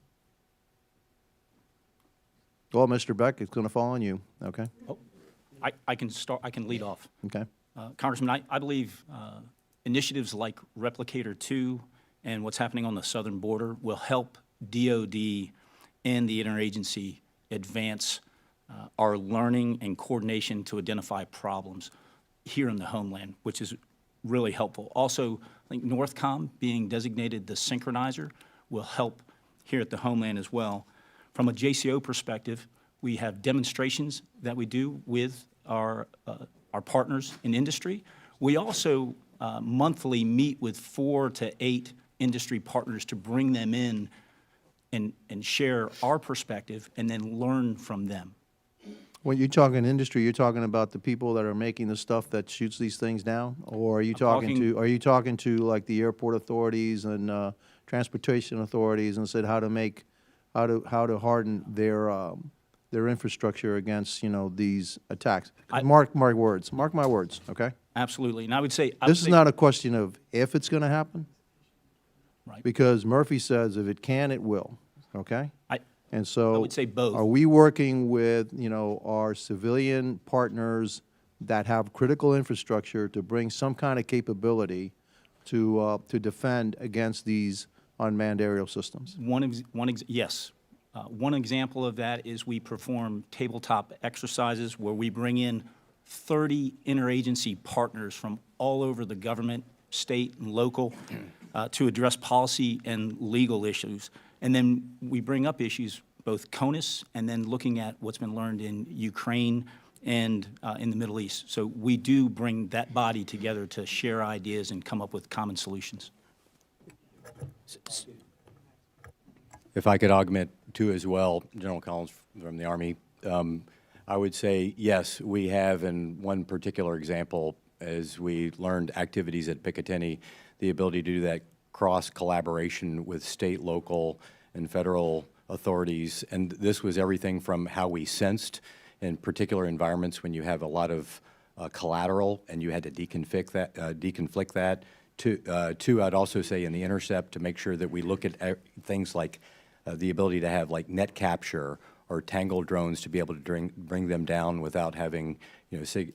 Well, Mr. Beck, it's going to fall on you. Okay. Oh, I can start. I can lead off. Okay. Congressman, I believe initiatives like Replicator 2 and what's happening on the southern border will help DoD and the interagency advance our learning and coordination to identify problems here in the homeland, which is really helpful. Also, I think NORTHCOM being designated the synchronizer will help here at the homeland as well. From a JCO perspective, we have demonstrations that we do with our partners in industry. We also monthly meet with 4 to 8 industry partners to bring them in and share our perspective and then learn from them. When you're talking industry, you're talking about the people that are making the stuff that shoots these things down, or are you talking to like the airport authorities and transportation authorities and said how to harden their their infrastructure against, these attacks. Mark my words, okay? Absolutely. And I would say. This is not a question of if it's going to happen. Right. Because Murphy says if it can, it will, okay? And so. I would say both. Are we working with, our civilian partners that have critical infrastructure to bring some kind of capability to defend against these unmanned aerial systems? Yes. One example of that is we perform tabletop exercises where we bring in 30 interagency partners from all over the government, state and local, to address policy and legal issues. And then we bring up issues, both CONUS and then looking at what's been learned in Ukraine and in the Middle East. So we do bring that body together to share ideas and come up with common solutions. If I could augment too as well, General Collins from the Army, I would say yes, we have in one particular example, as we learned activities at Picatinny, the ability to do that cross collaboration with state, local, and federal authorities. And this was everything from how we sensed in particular environments when you have a lot of collateral and you had to deconflict that, to I'd also say in the intercept to make sure that we look at things like the ability to have like net capture or tangled drones to be able to bring them down without having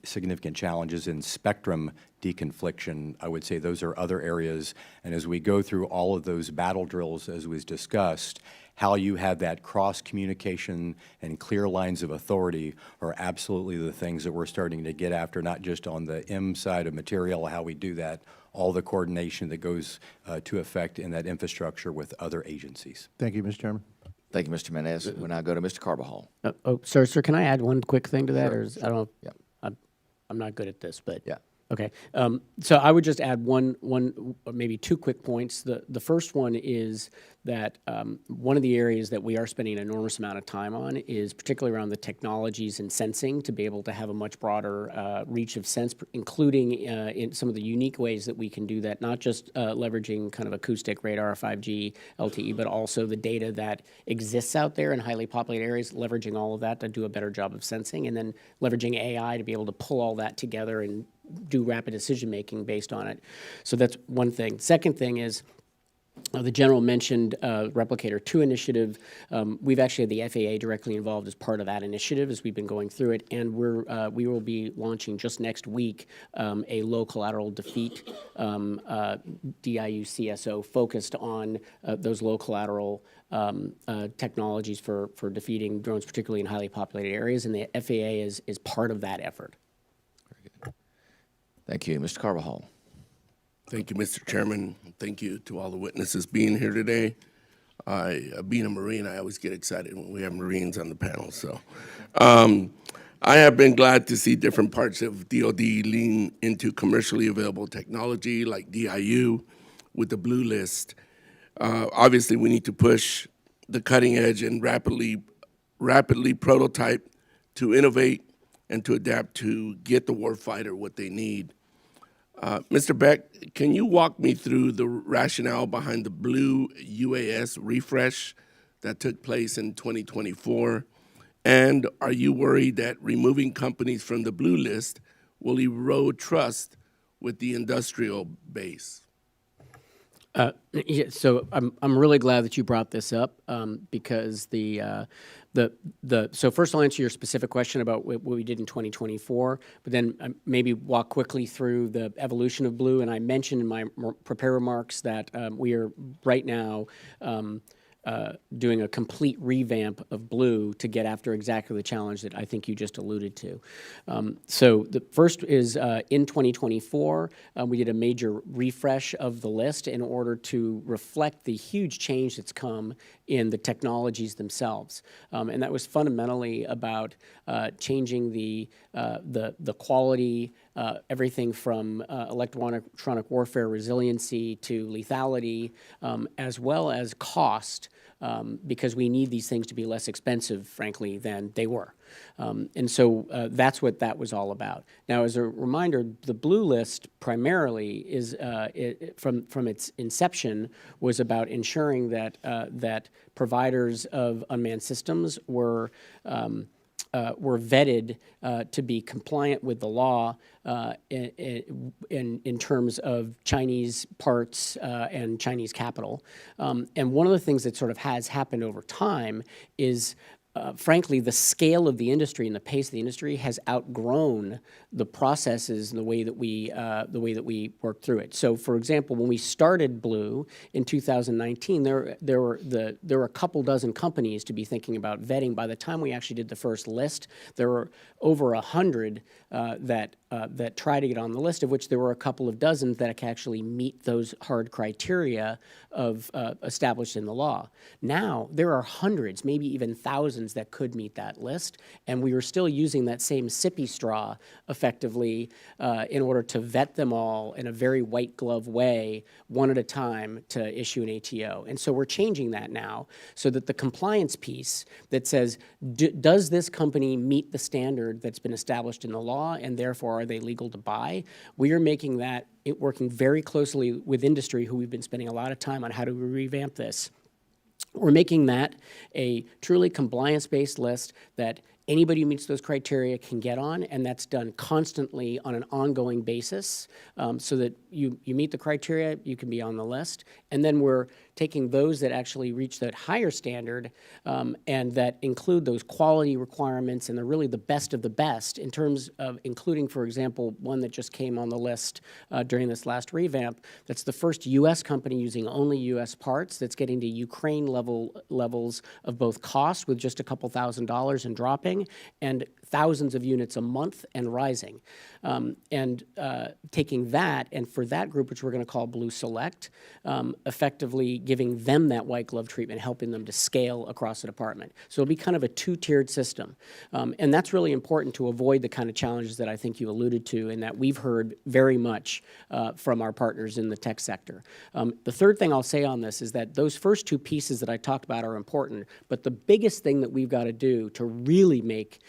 significant challenges in spectrum deconfliction. I would say those are other areas. And as we go through all of those battle drills, as was discussed, how you have that cross communication and clear lines of authority are absolutely the things that we're starting to get after, not just on the M side of material, how we do that, all the coordination that goes to effect in that infrastructure with other agencies. Thank you, Mr. Chairman. Thank you, Mr. Menez. We'll now go to Mr. Carbajal. Sir, can I add one quick thing to that? Sure, Or I don't know. Yeah. I'm not good at this, but. Yeah. Okay. So I would just add one, or maybe two quick points. The first one is that one of the areas that we are spending an enormous amount of time on is particularly around the technologies and sensing to be able to have a much broader reach of sense, including in some of the unique ways that we can do that, not just leveraging kind of acoustic radar, 5G, LTE, but also the data that exists out there in highly populated areas, leveraging all of that to do a better job of sensing, and then leveraging AI to be able to pull all that together and do rapid decision-making based on it. So that's one thing. Second thing is, the General mentioned Replicator 2 initiative. We've actually had the FAA directly involved as part of that initiative as we've been going through it, and we will be launching just next week a low collateral defeat DIU-CSO focused on those low collateral technologies for defeating drones, particularly in highly populated areas, and the FAA is part of that effort. Thank you. Mr. Carbajal. Thank you, Mr. Chairman. Thank you to all the witnesses being here today. Being a Marine, I always get excited when we have Marines on the panel. So I have been glad to see different parts of DOD lean into commercially available technology like DIU with the Blue List. Obviously, we need to push the cutting edge and rapidly prototype to innovate and to adapt to get the warfighter what they need. Mr. Beck, can you walk me through the rationale behind the Blue UAS refresh that took place in 2024? And are you worried that removing companies from the Blue List will erode trust with the industrial base? Yeah, so I'm really glad that you brought this up because so first I'll answer your specific question about what we did in 2024, but then maybe walk quickly through the evolution of Blue. And I mentioned in my prepared remarks that we are right now doing a complete revamp of Blue to get after exactly the challenge that I think you just alluded to. So the first is in 2024, we did a major refresh of the list in order to reflect the huge change that's come in the technologies themselves. And that was fundamentally about changing the quality, everything from electronic warfare resiliency to lethality, as well as cost because we need these things to be less expensive, frankly, than they were. And so that's what that was all about. Now, as a reminder, the blue list primarily is, from its inception, was about ensuring that, that providers of unmanned systems were vetted to be compliant with the law in terms of Chinese parts and Chinese capital. And one of the things that sort of has happened over time is, frankly, the scale of the industry and the pace of the industry has outgrown the processes and the way that we work through it. So, for example, when we started Blue in 2019, there were a couple dozen companies to be thinking about vetting. By the time we actually did the first list, there were over 100 that try to get on the list, of which there were a couple of dozens that can actually meet those hard criteria of established in the law. Now there are hundreds, maybe even thousands, that could meet that list, and we are still using that same sippy straw effectively in order to vet them all in a very white glove way, one at a time, to issue an ATO. And so we're changing that now so that the compliance piece that says, does this company meet the standard that's been established in the law, and therefore are they legal to buy? We are making that, working very closely with industry, who we've been spending a lot of time on how do we revamp this. We're making that a truly compliance-based list that anybody who meets those criteria can get on, and that's done constantly on an ongoing basis, so that you meet the criteria, you can be on the list. And then we're taking those that actually reach that higher standard and that include those quality requirements, and they're really the best of the best in terms of including, for example, one that just came on the list during this last revamp. That's the first U.S. company using only U.S. parts that's getting to Ukraine levels of both cost, with just a couple $1,000s and dropping, and thousands of units a month and rising. Taking that, and for that group, which we're going to call Blue Select, effectively giving them that white glove treatment, helping them to scale across the department. So it'll be kind of a two-tiered system. And that's really important to avoid the kind of challenges that I think you alluded to, and that we've heard very much from our partners in the tech sector. The third thing I'll say on this is that those first two pieces that I talked about are important, but the biggest thing that we've got to do to really make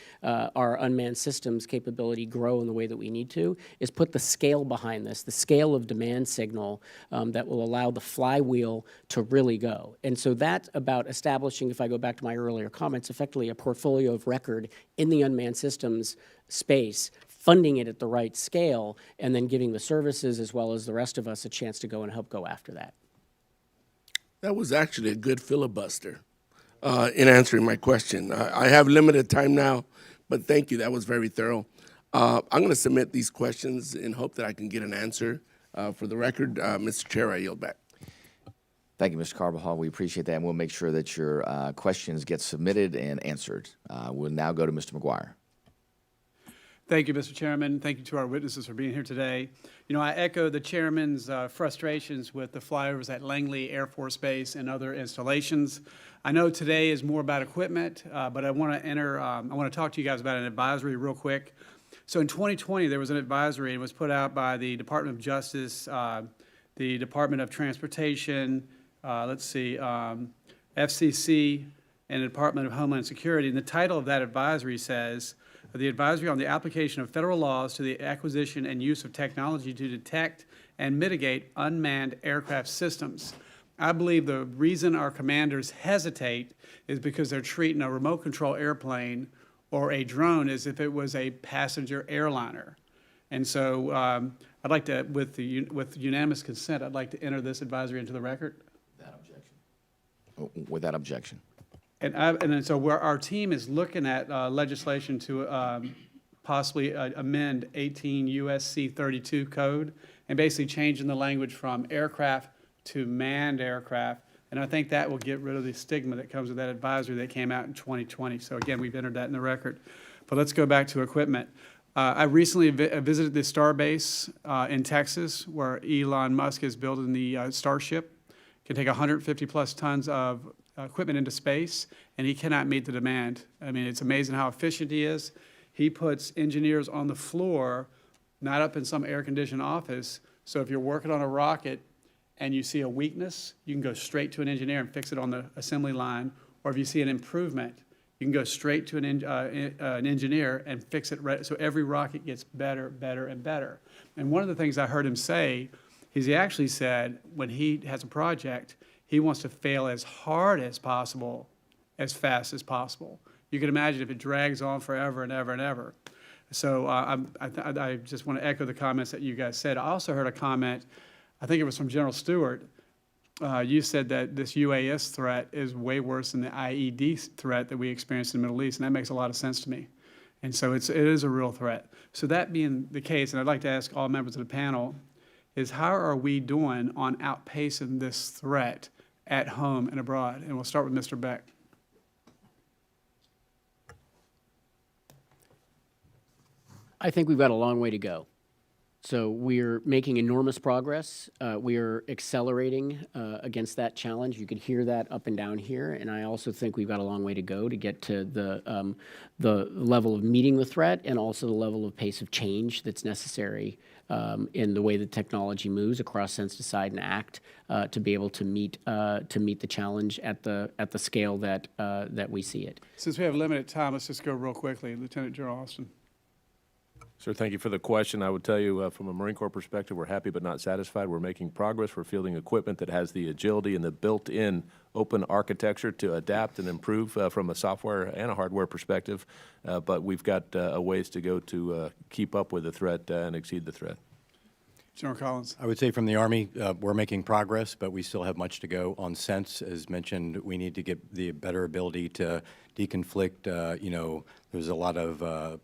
our unmanned systems capability grow in the way that we need to is put the scale behind this, the scale of demand signal that will allow the flywheel to really go. And so that's about establishing, if I go back to my earlier comments, effectively a portfolio of record in the unmanned systems space, funding it at the right scale, and then giving the services as well as the rest of us a chance to go and help go after that. That was actually a good filibuster in answering my question. I have limited time now, but thank you. That was very thorough. I'm going to submit these questions in hope that I can get an answer. For the record, Mr. Chair, I yield back. Thank you, Mr. Carbajal. We appreciate that, and we'll make sure that your questions get submitted and answered. We'll now go to Mr. McGuire. Thank you, Mr. Chairman. Thank you to our witnesses for being here today. You know, I echo the chairman's frustrations with the flyovers at Langley Air Force Base and other installations. I know today is more about equipment, but I want to talk to you guys about an advisory real quick. So in 2020, there was an advisory, and it was put out by the Department of Justice, the Department of Transportation, FCC, and the Department of Homeland Security. And the title of that advisory says, the advisory on the application of federal laws to the acquisition and use of technology to detect and mitigate unmanned aircraft systems. I believe the reason our commanders hesitate is because they're treating a remote control airplane or a drone as if it was a passenger airliner. And so I'd like to, with unanimous consent, I'd like to enter this advisory into the record. Without objection. And so our team is looking at legislation to possibly amend 18 U.S.C. 32 code and basically changing the language from aircraft to manned aircraft. And I think that will get rid of the stigma that comes with that advisory that came out in 2020. So again, we've entered that in the record. But let's go back to equipment. I recently visited the Starbase in Texas, where Elon Musk is building the Starship. It can take 150 plus tons of equipment into space, and he cannot meet the demand. I mean, it's amazing how efficient he is. He puts engineers on the floor, not up in some air-conditioned office. So if you're working on a rocket and you see a weakness, you can go straight to an engineer and fix it on the assembly line. Or if you see an improvement, you can go straight to an engineer and fix it right. So every rocket gets better, better, and better. And one of the things I heard him say is he actually said when he has a project, he wants to fail as hard as possible, as fast as possible. You can imagine if it drags on forever and ever and ever. So I just want to echo the comments that you guys said. I also heard a comment, I think it was from General Stewart. You said that this UAS threat is way worse than the IED threat that we experienced in the Middle East, and that makes a lot of sense to me. And so it is a real threat. So that being the case, and I'd like to ask all members of the panel, is how are we doing on outpacing this threat at home and abroad? And we'll start with Mr. Beck. I think we've got a long way to go. So we're making enormous progress. We are accelerating against that challenge. You could hear that up and down here. And I also think we've got a long way to go to get to the level of meeting the threat and also the level of pace of change that's necessary in the way that technology moves across sense, decide, and act to be able to meet the challenge at the scale that we see it. Since we have limited time, let's just go real quickly. Lieutenant General Austin. Sir, thank you for the question. I would tell you from a Marine Corps perspective, we're happy but not satisfied. We're making progress. We're fielding equipment that has the agility and the built-in open architecture to adapt and improve from a software and a hardware perspective. But we've got a ways to go to keep up with the threat and exceed the threat. General Collins. I would say from the Army, we're making progress, but we still have much to go on sense. As mentioned, we need to get the better ability to deconflict. There's a lot of,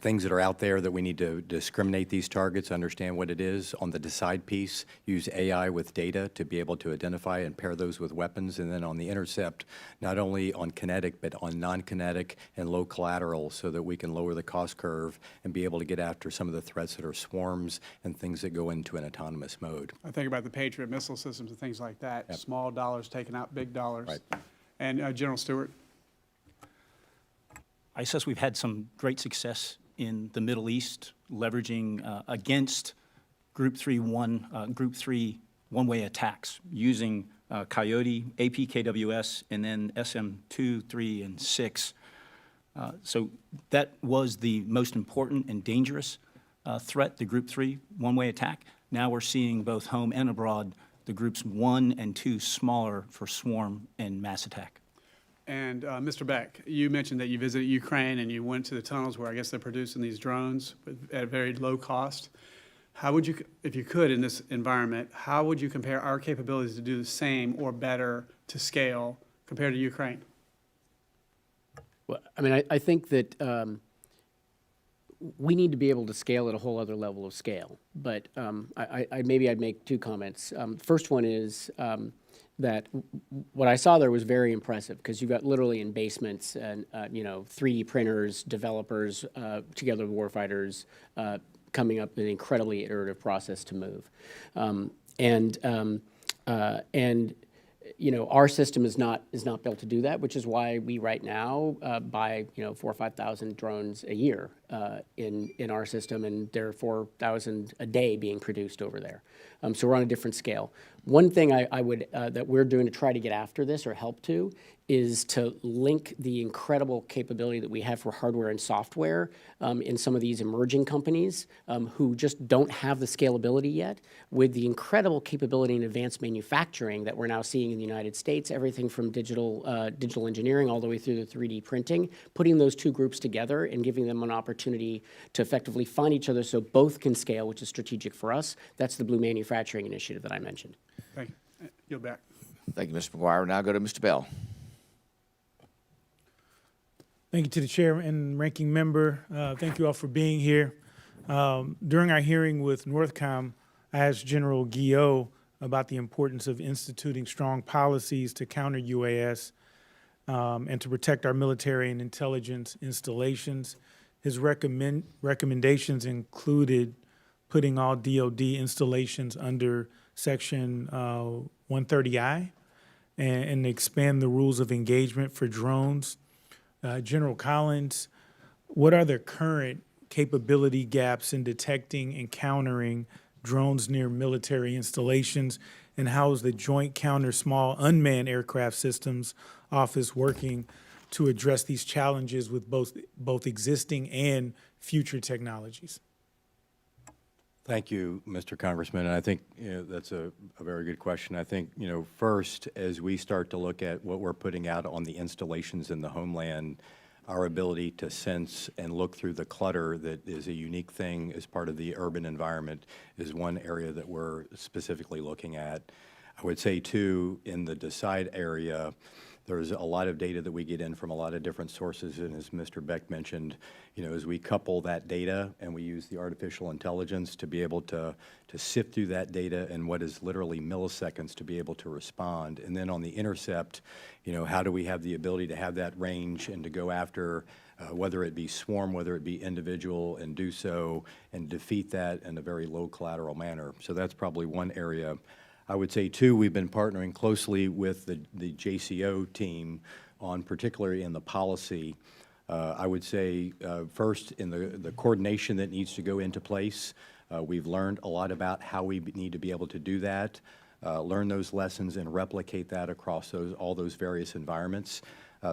things that are out there that we need to discriminate these targets, understand what it is. On the decide piece, use AI with data to be able to identify and pair those with weapons. And then on the intercept, not only on kinetic, but on non-kinetic and low collateral so that we can lower the cost curve and be able to get after some of the threats that are swarms and things that go into an autonomous mode. I think about the Patriot missile systems and things like that. Yep. Small dollars taking out big dollars. Right. And General Stewart. I assess we've had some great success in the Middle East, leveraging against Group 3 one-way attacks using Coyote, APKWS, and then SM2, 3, and 6. So that was the most important and dangerous threat, the Group 3 one-way attack. Now we're seeing both home and abroad the Groups 1 and 2 smaller for swarm and mass attack. And Mr. Beck, you mentioned that you visited Ukraine and you went to the tunnels where I guess they're producing these drones at a very low cost. How would you, if you could in this environment, how would you compare our capabilities to do the same or better to scale compared to Ukraine? Well, I mean, I think that we need to be able to scale at a whole other level of scale. But maybe I'd make two comments. First one is that what I saw there was very impressive because you've got literally in basements and 3D printers, developers, together with warfighters, coming up with an incredibly iterative process to move. Our system is not built to do that, which is why we right now buy 4,000 or 5,000 drones a year in our system, and there are 4,000 a day being produced over there. So we're on a different scale. One thing I would that we're doing to try to get after this or help to is to link the incredible capability that we have for hardware and software in some of these emerging companies who just don't have the scalability yet with the incredible capability in advanced manufacturing that we're now seeing in the United States, everything from digital engineering all the way through the 3D printing, putting those two groups together and giving them an opportunity to effectively find each other so both can scale, which is strategic for us. That's the Blue Manufacturing Initiative that I mentioned. Thank you. Yield back. Thank you, Mr. McGuire. Now go to Mr. Bell. Thank you to the chair and ranking member. Thank you all for being here. During our hearing with Northcom, I asked General Guillot about the importance of instituting strong policies to counter UAS and to protect our military and intelligence installations. His recommendations included putting all DoD installations under Section 130I and expand the rules of engagement for drones. General Collins, what are the current capability gaps in detecting and countering drones near military installations, and how is the Joint Counter Small Unmanned Aircraft Systems Office working to address these challenges with both existing and future technologies? Thank you, Mr. Congressman. And I think that's a very good question. I think, first, as we start to look at what we're putting out on the installations in the homeland, our ability to sense and look through the clutter that is a unique thing as part of the urban environment is one area that we're specifically looking at. I would say, too, in the Decide area, there's a lot of data that we get in from a lot of different sources, and as Mr. Beck mentioned, as we couple that data and we use the artificial intelligence to be able to sift through that data in what is literally milliseconds to be able to respond. And then on the intercept, how do we have the ability to have that range and to go after whether it be swarm, whether it be individual, and do so and defeat that in a very low collateral manner. So that's probably one area. I would say, too, we've been partnering closely with the JCO team on particularly in the policy. I would say, first, in the coordination that needs to go into place. We've learned a lot about how we need to be able to do that, learn those lessons, and replicate that across all those various environments.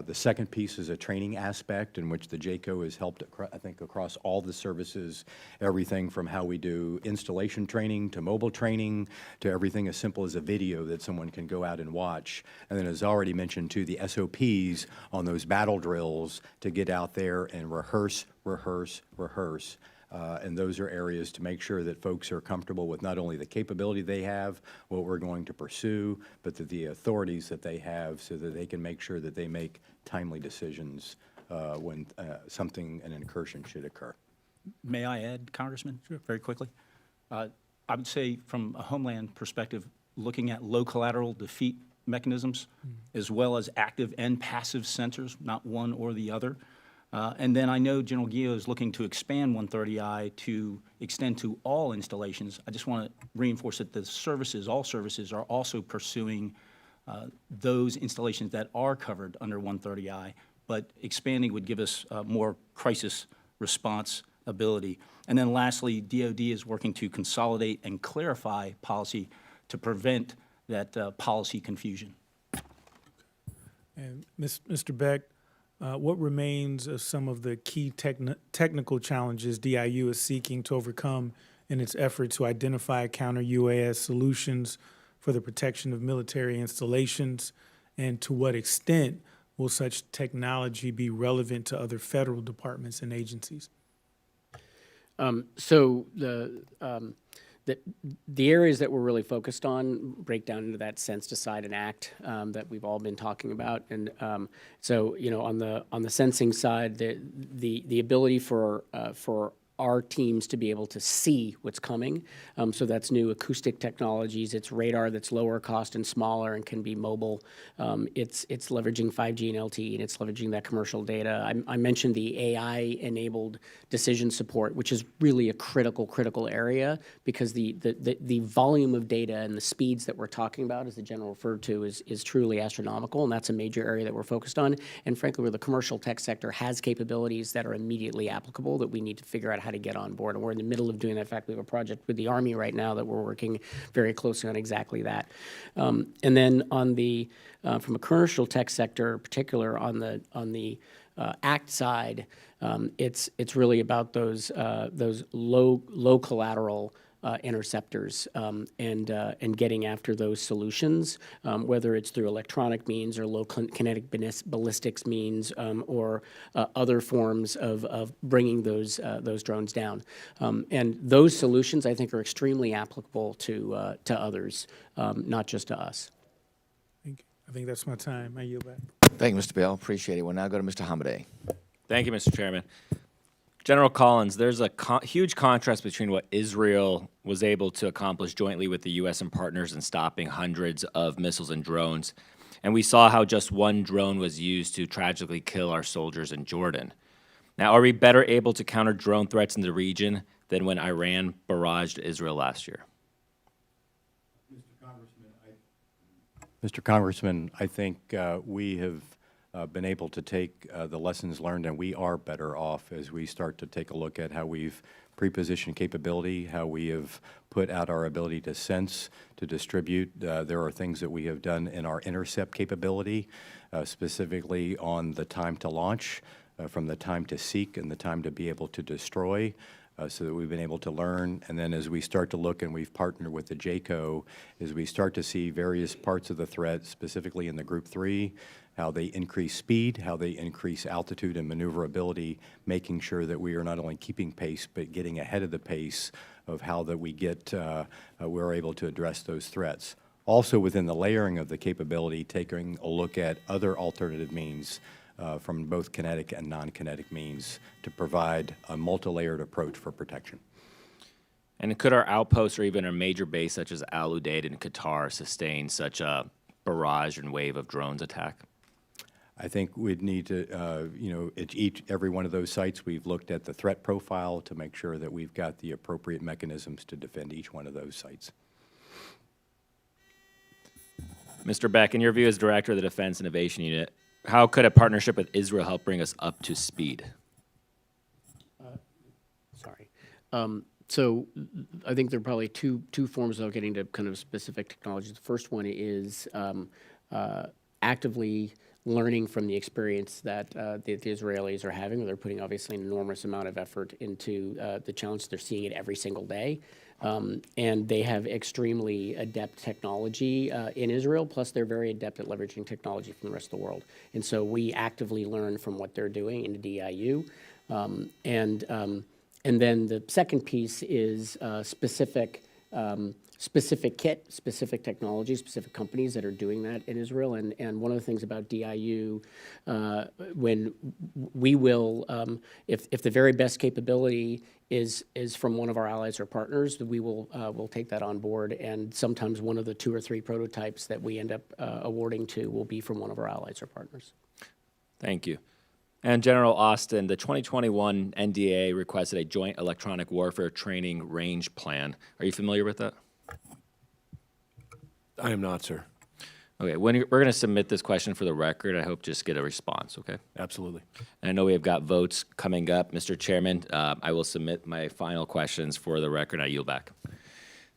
The second piece is a training aspect in which the JCO has helped, I think, across all the services, everything from how we do installation training to mobile training to everything as simple as a video that someone can go out and watch. And then, as already mentioned, too, the SOPs on those battle drills to get out there and rehearse, rehearse, rehearse. And those are areas to make sure that folks are comfortable with not only the capability they have, what we're going to pursue, but the authorities that they have so that they can make sure that they make timely decisions when an incursion should occur. May I add, Congressman, very quickly? I would say from a homeland perspective, looking at low collateral defeat mechanisms, as well as active and passive sensors, not one or the other. And then I know General Guillot is looking to expand 130I to extend to all installations. I just want to reinforce that all services are also pursuing those installations that are covered under 130I, but expanding would give us more crisis response ability. And then lastly, DOD is working to consolidate and clarify policy to prevent that policy confusion. And Mr. Beck, what remains of some of the key technical challenges DIU is seeking to overcome in its effort to identify counter-UAS solutions for the protection of military installations, and to what extent will such technology be relevant to other federal departments and agencies? So the areas that we're really focused on break down into that sense, decide, and act that we've all been talking about. And so, on the sensing side, the ability for our teams to be able to see what's coming. So that's new acoustic technologies. It's radar that's lower cost and smaller and can be mobile. It's leveraging 5G and LTE, and it's leveraging that commercial data. I mentioned the AI-enabled decision support, which is really a critical area, because the volume of data and the speeds that we're talking about, as the general referred to, is truly astronomical, and that's a major area that we're focused on. And frankly, where the commercial tech sector has capabilities that are immediately applicable that we need to figure out how to get on board. And we're in the middle of doing that. In fact, we have a project with the Army right now that we're working very closely on exactly that. And then on the from a commercial tech sector, in particular on the ACT side, it's really about those low collateral interceptors and getting after those solutions, whether it's through electronic means or low kinetic ballistics means, or other forms of bringing those drones down. And those solutions, I think, are extremely applicable to others, not just to us. Thank you. I think that's my time. I yield back. Thank you, Mr. Bell. Appreciate it. We'll now go to Mr. Hamadeh. Thank you, Mr. Chairman. General Collins, there's a huge contrast between what Israel was able to accomplish jointly with the U.S. and partners in stopping hundreds of missiles and drones. And we saw how just one drone was used to tragically kill our soldiers in Jordan. Now, are we better able to counter drone threats in the region than when Iran barraged Israel last year? Mr. Congressman, I think we have been able to take the lessons learned, and we are better off as we start to take a look at how we've pre-positioned capability, how we have put out our ability to sense, to distribute. There are things that we have done in our intercept capability, specifically on the time to launch, from the time to seek and the time to be able to destroy, so that we've been able to learn. And then as we start to look, and we've partnered with the JCO, as we start to see various parts of the threat, specifically in the Group 3, how they increase speed, how they increase altitude and maneuverability, making sure that we are not only keeping pace, but getting ahead of the pace of how that we get, we're able to address those threats. Also within the layering of the capability, taking a look at other alternative means from both kinetic and non-kinetic means to provide a multi-layered approach for protection. And could our outposts or even a major base such as Al Udeid in Qatar sustain such a barrage and wave of drones attack? I think we'd need to, at every one of those sites, we've looked at the threat profile to make sure that we've got the appropriate mechanisms to defend each one of those sites. Mr. Beck, in your view as Director of the Defense Innovation Unit, how could a partnership with Israel help bring us up to speed? So I think there are probably two forms of getting to kind of specific technologies. The first one is actively learning from the experience that the Israelis are having. They're putting obviously an enormous amount of effort into the challenge. They're seeing it every single day. And they have extremely adept technology in Israel, plus they're very adept at leveraging technology from the rest of the world. And so we actively learn from what they're doing in the DIU. And then the second piece is specific kit, specific technology, specific companies that are doing that in Israel. And one of the things about DIU, when we will, if the very best capability is from one of our allies or partners, we will we'll take that on board. And sometimes one of the 2 or 3 prototypes that we end up awarding to will be from one of our allies or partners. Thank you. And General Austin, the 2021 NDAA requested a Joint Electronic Warfare Training Range Plan. Are you familiar with that? I am not, sir. Okay, we're going to submit this question for the record. I hope just get a response, okay? Absolutely. And I know we have got votes coming up. Mr. Chairman, I will submit my final questions for the record. I yield back.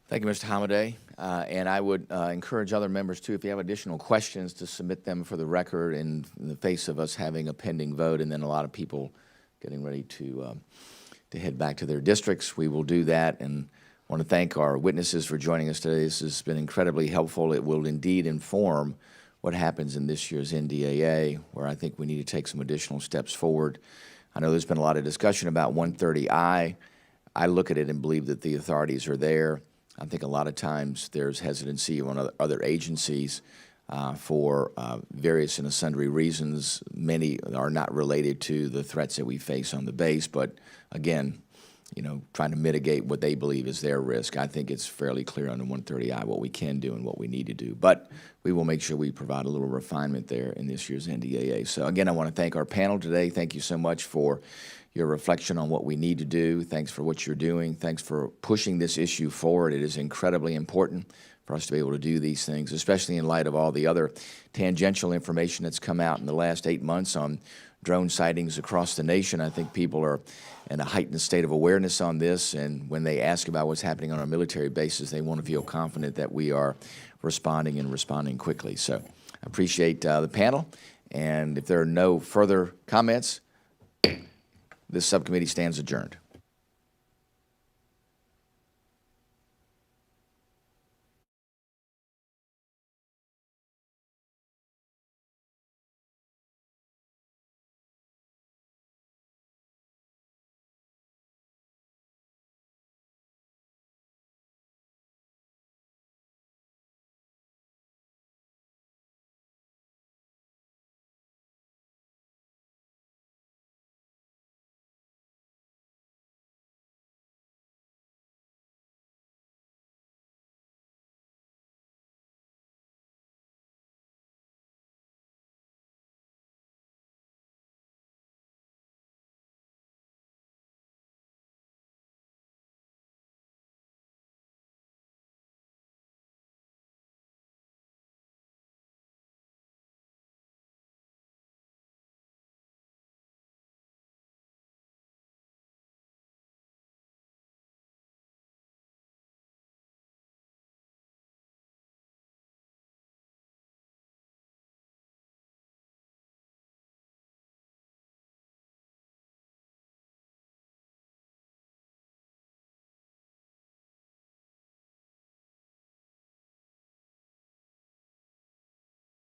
Thank you, Mr. Hamadeh. And I would encourage other members, too, if you have additional questions, to submit them for the record in the face of us having a pending vote and then a lot of people getting ready to head back to their districts. We will do that, and I want to thank our witnesses for joining us today. This has been incredibly helpful. It will indeed inform what happens in this year's NDAA, where I think we need to take some additional steps forward. I know there's been a lot of discussion about 130I. I look at it and believe that the authorities are there. I think a lot of times there's hesitancy on other agencies for various and sundry reasons. Many are not related to the threats that we face on the base, but again, trying to mitigate what they believe is their risk. I think it's fairly clear on the 130I what we can do and what we need to do. But we will make sure we provide a little refinement there in this year's NDAA. So again, I want to thank our panel today. Thank you so much for your reflection on what we need to do. Thanks for what you're doing. Thanks for pushing this issue forward. It is incredibly important for us to be able to do these things, especially in light of all the other tangential information that's come out in the last 8 months on drone sightings across the nation. I think people are in a heightened state of awareness on this, and when they ask about what's happening on our military bases, they want to feel confident that we are responding and responding quickly. So I appreciate the panel, and if there are no further comments, this subcommittee stands adjourned.